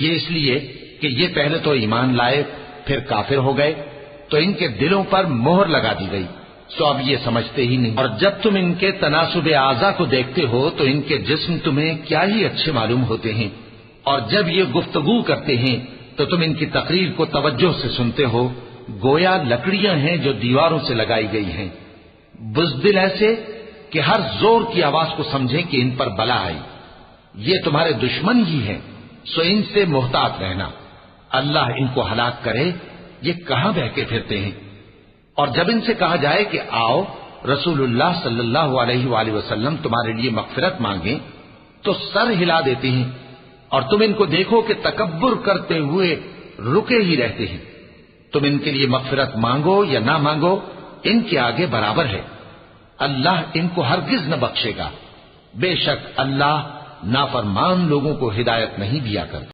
یہ اس لیے کہ یہ پہلے تو ایمان لائے پھر کافر ہو گئے تو ان کے دلوں پر مہر لگا دی گئی، سو اب یہ سمجھتے ہی نہیں۔ اور جب تم ان کے تناسب اعضاء کو دیکھتے ہو تو ان کے جسم تمہیں کیا ہی اچھے معلوم ہوتے ہیں، اور جب یہ گفتگو کرتے ہیں تو تم ان کی تقریر کو توجہ سے سنتے ہو، گویا لکڑیاں ہیں جو دیواروں سے لگائی گئی ہیں، بزدل ایسے کہ ہر زور کی آواز کو سمجھیں کہ ان پر بلا آئی۔ یہ تمہارے دشمن ہی ہیں، سو ان سے محتاط رہنا، اللہ ان کو ہلاک کرے، یہ کہاں بہ کے پھرتے ہیں۔ اور جب ان سے کہا جائے کہ آؤ رسول اللہ صلی اللہ علیہ وآلہ وسلم تمہارے لیے مغفرت مانگیں تو سر ہلا دیتے ہیں، اور تم ان کو دیکھو کہ تکبر کرتے ہوئے رکے ہی رہتے ہیں۔ تم ان کے لیے مغفرت مانگو یا نہ مانگو ان کے آگے برابر ہے، اللہ ان کو ہرگز نہ بخشے گا، بے شک اللہ نافرمان لوگوں کو ہدایت نہیں دیا کرتا۔